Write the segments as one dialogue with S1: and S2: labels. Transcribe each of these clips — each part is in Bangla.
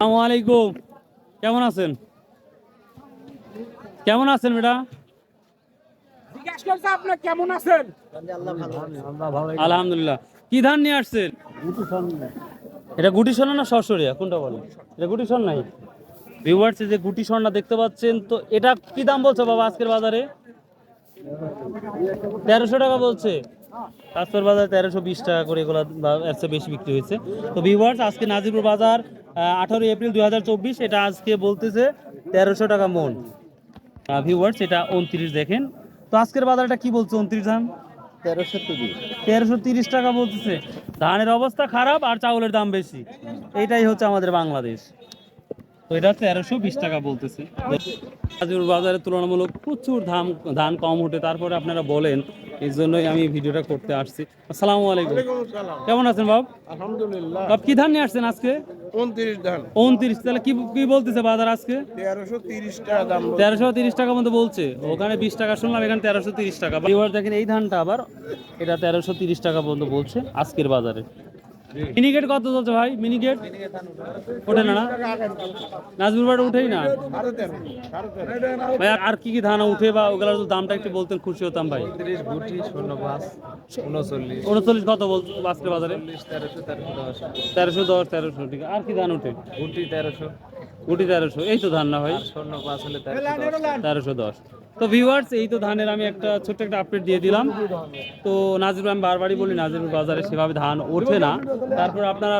S1: আসসালামু আলাইকুম। কেমন আছেন? কেমন আছেন বেটা?
S2: জিজ্ঞাসা করছে আপনি কেমন আছেন?
S1: আলহামদুলিল্লাহ। কি ধান নিয়ে আসছেন? এটা গুটি সোনা না সরসরিয়া কোনটা বলে? এটা গুটি সোনা নাই। ভিউয়ার্স, এই যে গুটি সোনা দেখতে পাচ্ছেন, তো এটা কি দাম বলছো বাবা আজকের বাজারে? 1300 টাকা বলছে। কাঁচপার বাজার 1320 টাকা করে, এগুলো এর চেয়ে বেশি বিক্রি হয়েছে। তো ভিউয়ার্স, আজকে নাজিরপুর বাজার 18 এপ্রিল 2024, এটা আজকে বলতেছে 1300 টাকা মন। ভিউয়ার্স, এটা 29 দেখেন। তো আজকের বাজারটা কি বলছে? 29 ধান 1330 টাকা বলতেছে। ধানের অবস্থা খারাপ আর চাউলের দাম বেশি, এইটাই হচ্ছে আমাদের বাংলাদেশ। তো এটা 1320 টাকা বলতেছে। গাজীপুর বাজারে তুলনামূলক প্রচুর ধান ধান কম ওঠে, তারপরে আপনারা বলেন, এই জন্যই আমি ভিডিওটা করতে আসছি। আসসালামু আলাইকুম। কেমন আছেন বাব?
S2: আলহামদুলিল্লাহ।
S1: বাব, কি ধান নিয়ে আসছেন আজকে?
S2: 29 ধান
S1: 29। তাহলে কি কি বলতেছে বাজার আজকে?
S2: 1330 টাকা দাম।
S1: 1330 টাকা মতো বলছে। ওখানে 20 টাকা শুনলাম, এখানে 1330 টাকা। এবার দেখেন এই ধানটা আবার, এটা 1330 টাকা পর্যন্ত বলছে আজকের বাজারে। মিনিকেট কত চলছে ভাই? মিনিকেট ওঠে না না? নাজমুল বাট উঠেই না ভাই। আর কি কি ধান উঠে বা ওগুলোর দামটা একটু বলতেন, খুশি হতাম ভাই।
S3: 30 গুটি 05 39
S1: 39 কত বলছে আজকের বাজারে?
S3: 1300 1310
S1: 1310 1300, ঠিক আছে। আর কি ধান উঠে?
S3: গুটি 1300
S1: গুটি 1300, এই তো ধান না ভাই?
S3: 05 হলে 1310।
S1: 1310। তো ভিউয়ার্স, এই তো ধানের আমি একটা ছোট্ট একটা আপডেট দিয়ে দিলাম। তো নাজিরপুর, আমি বারবারই বলি, নাজিরপুর বাজারে সেভাবে ধান ওঠে না। তারপর আপনারা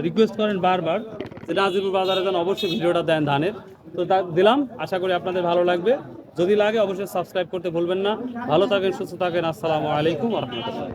S1: রিকোয়েস্ট করেন বারবার যে নাজিরপুর বাজারে যেন অবশ্যই ভিডিওটা দেন ধানের। তো তা দিলাম, আশা করি আপনাদের ভালো লাগবে। যদি লাগে অবশ্যই সাবস্ক্রাইব করতে ভুলবেন না। ভালো থাকেন, সুস্থ থাকেন। আসসালামু আলাইকুম ওয়া রাহমাতুল্লাহ।